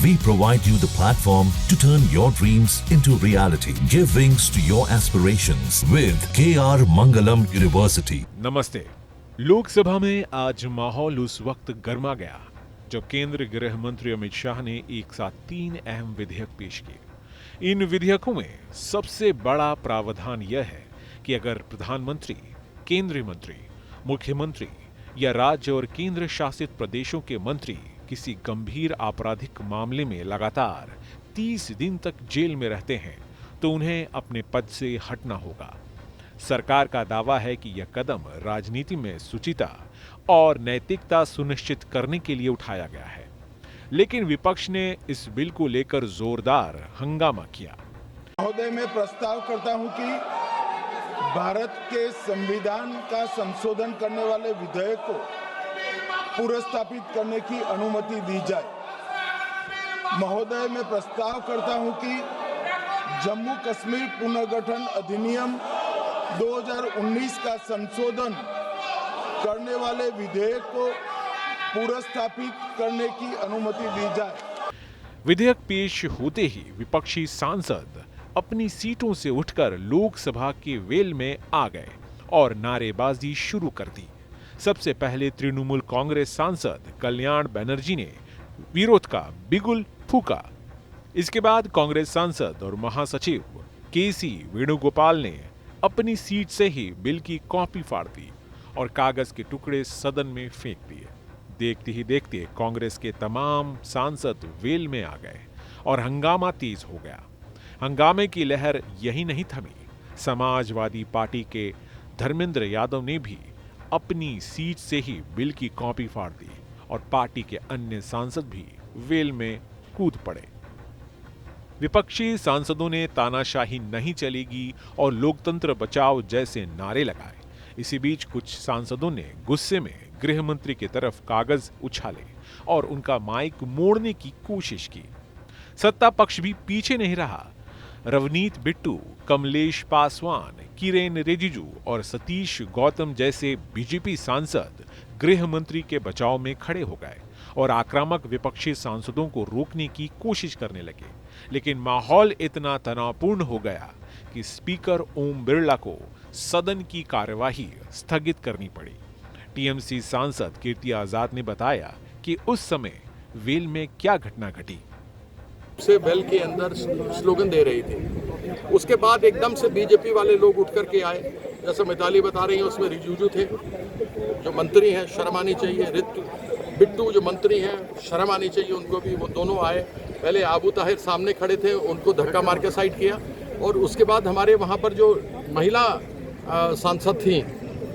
We provide you the platform to turn your dreams into reality. Give wings to your aspirations with KR Mangalam University. नमस्ते। लोकसभा में आज माहौल उस वक्त गर्मा गया जब केंद्रीय गृह मंत्री अमित शाह ने एक साथ 3 अहम विधेयक पेश किए। इन विधेयकों में सबसे बड़ा प्रावधान यह है कि अगर प्रधानमंत्री, केंद्रीय मंत्री, मुख्यमंत्री या राज्य और केंद्र शासित प्रदेशों के मंत्री किसी गंभीर आपराधिक मामले में लगातार 30 दिन तक जेल में रहते हैं तो उन्हें अपने पद से हटना होगा। सरकार का दावा है कि यह कदम राजनीति में शुचिता और नैतिकता सुनिश्चित करने के लिए उठाया गया है, लेकिन विपक्ष ने इस बिल को लेकर जोरदार हंगामा किया। महोदय, मैं प्रस्ताव करता हूं कि भारत के संविधान का संशोधन करने वाले विधेयक को पुनर्स्थापित करने की अनुमति दी जाए। महोदय, मैं प्रस्ताव करता हूं कि जम्मू कश्मीर पुनर्गठन अधिनियम 2019 का संशोधन करने वाले विधेयक को पुनर्स्थापित करने की अनुमति दी जाए। विधेयक पेश होते ही विपक्षी सांसद अपनी सीटों से उठकर लोकसभा के वेल में आ गए और नारेबाजी शुरू कर दी। सबसे पहले तृणमूल कांग्रेस सांसद कल्याण बनर्जी ने विरोध का बिगुल फूका। इसके बाद कांग्रेस सांसद और महासचिव केसी वेणुगोपाल ने अपनी सीट से ही बिल की कॉपी फाड़ दी और कागज के टुकड़े सदन में फेंक दिए। देखते ही देखते कांग्रेस के तमाम सांसद वेल में आ गए और हंगामा तेज हो गया। हंगामे की लहर यही नहीं थमी। समाजवादी पार्टी के धर्मेंद्र यादव ने भी अपनी सीट से ही बिल की कॉपी फाड़ दी और पार्टी के अन्य सांसद भी वेल में कूद पड़े। विपक्षी सांसदों ने तानाशाही नहीं चलेगी और लोकतंत्र बचाओ जैसे नारे लगाए। इसी बीच कुछ सांसदों ने गुस्से में गृह मंत्री की तरफ कागज उछाले और उनका माइक मोड़ने की कोशिश की। सत्ता पक्ष भी पीछे नहीं रहा। रवनीत बिट्टू, कमलेश पासवान, किरेन रिजिजू और सतीश गौतम जैसे बीजेपी सांसद गृह मंत्री के बचाव में खड़े हो गए और आक्रामक विपक्षी सांसदों को रोकने की कोशिश करने लगे। लेकिन माहौल इतना तनावपूर्ण हो गया कि स्पीकर ओम बिरला को सदन की कार्यवाही स्थगित करनी पड़ी। टीएमसी सांसद कीर्ति आजाद ने बताया कि उस समय वेल में क्या घटना घटी। से वेल के अंदर स्लोगन दे रही थी। उसके बाद एकदम से बीजेपी वाले लोग उठ करके आए, जैसे मिताली बता रही है उसमें रिजिजू थे जो मंत्री हैं, शर्म आनी चाहिए। बिट्टू जो मंत्री हैं, शर्म आनी चाहिए उनको भी। वो दोनों आए, पहले आबू ताहिर सामने खड़े थे, उनको धक्का मार के साइड किया और उसके बाद हमारे वहाँ पर जो महिला सांसद थी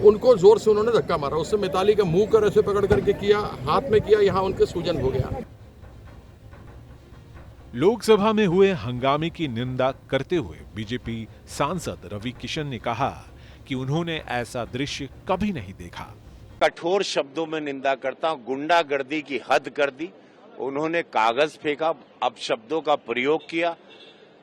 उनको जोर से उन्होंने धक्का मारा। उससे मिताली का मुंह कर ऐसे पकड़ करके किया, हाथ में किया, यहाँ उनके सूजन हो गया। लोकसभा में हुए हंगामे की निंदा करते हुए बीजेपी सांसद रवि किशन ने कहा कि उन्होंने ऐसा दृश्य कभी नहीं देखा। कठोर शब्दों में निंदा करता हूं। गुंडागर्दी की हद कर दी। उन्होंने कागज फेंका, अपशब्दों का प्रयोग किया।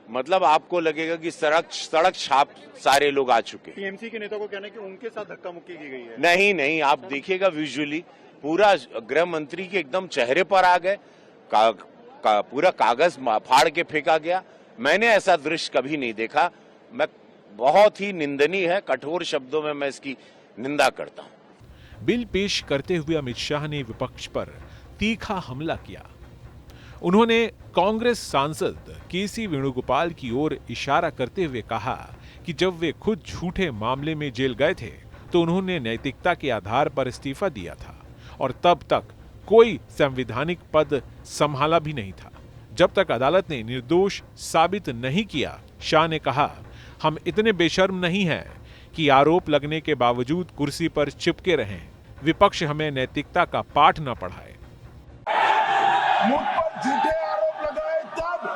मतलब आपको लगेगा कि सड़क छाप सारे लोग आ चुके। टीएमसी के नेता को कहना है कि उनके साथ धक्का मुक्की की गई है। नहीं, आप देखिएगा विजुअली पूरा गृह मंत्री के एकदम चेहरे पर आ गए। पूरा कागज फाड़ के फेंका गया। मैंने ऐसा दृश्य कभी नहीं देखा। मैं बहुत ही निंदनीय है, कठोर शब्दों में मैं इसकी निंदा करता हूं। बिल पेश करते हुए अमित शाह ने विपक्ष पर तीखा हमला किया। उन्होंने कांग्रेस सांसद केसी वेणुगोपाल की ओर इशारा करते हुए कहा कि जब वे खुद झूठे मामले में जेल गए थे तो उन्होंने नैतिकता के आधार पर इस्तीफा दिया था और तब तक कोई संवैधानिक पद संभाला भी नहीं था जब तक अदालत ने निर्दोष साबित नहीं किया। शाह ने कहा, हम इतने बेशर्म नहीं हैं कि आरोप लगने के बावजूद कुर्सी पर चिपके रहें। विपक्ष हमें नैतिकता का पाठ न पढ़ाए। मुझ पर झूठे आरोप लगाए तब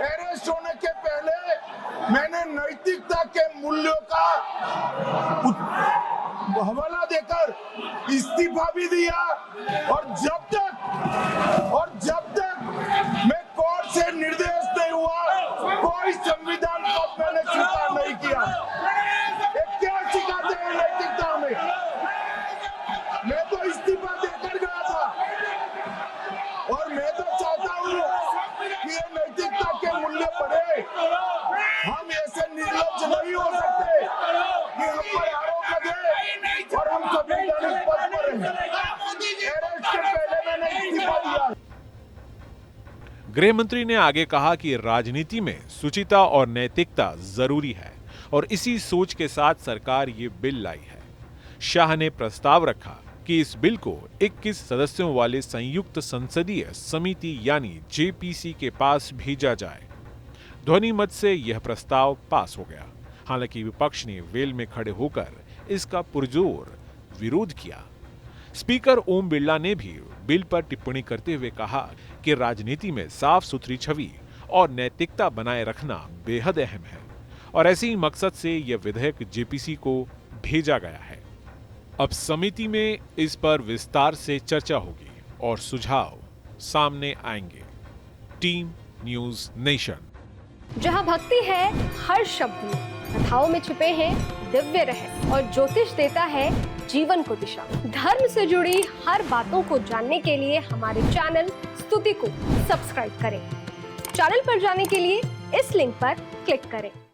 अरेस्ट होने के पहले मैंने नैतिकता के मूल्यों का हवाला देकर इस्तीफा भी दिया और जब तक मैं कोर्ट से निर्देश नहीं हुआ कोई संविधान को मैंने स्वीकार नहीं किया। क्या सिखाते हैं नैतिकता में? मैं तो इस्तीफा देकर गया था और मैं तो चाहता हूं कि ये नैतिकता के मूल्य बढ़े। हम ऐसे निर्लज्ज नहीं हो सकते कि हम पर आरोप लगे और हम संवैधानिक पद पर रहें। अरेस्ट के पहले मैंने इस्तीफा दिया। गृह मंत्री ने आगे कहा कि राजनीति में शुचिता और नैतिकता जरूरी है और इसी सोच के साथ सरकार ये बिल लाई है। शाह ने प्रस्ताव रखा कि इस बिल को 21 सदस्यों वाले संयुक्त संसदीय समिति यानी जेपीसी के पास भेजा जाए। ध्वनि मत से यह प्रस्ताव पास हो गया। हालांकि विपक्ष ने वेल में खड़े होकर इसका पुरजोर विरोध किया। स्पीकर ओम बिरला ने भी बिल पर टिप्पणी करते हुए कहा कि राजनीति में साफ सुथरी छवि और नैतिकता बनाए रखना बेहद अहम है और ऐसे ही मकसद से यह विधेयक जेपीसी को भेजा गया है। अब समिति में इस पर विस्तार से चर्चा होगी और सुझाव सामने आएंगे। Team news nation. जहां भक्ति है हर शब्द में, कथाओं में छुपे हैं दिव्य रहस्य और ज्योतिष देता है जीवन को दिशा। धर्म से जुड़ी हर बातों को जानने के लिए हमारे चैनल स्तुति को सब्सक्राइब करें। चैनल पर जाने के लिए इस लिंक पर क्लिक करें।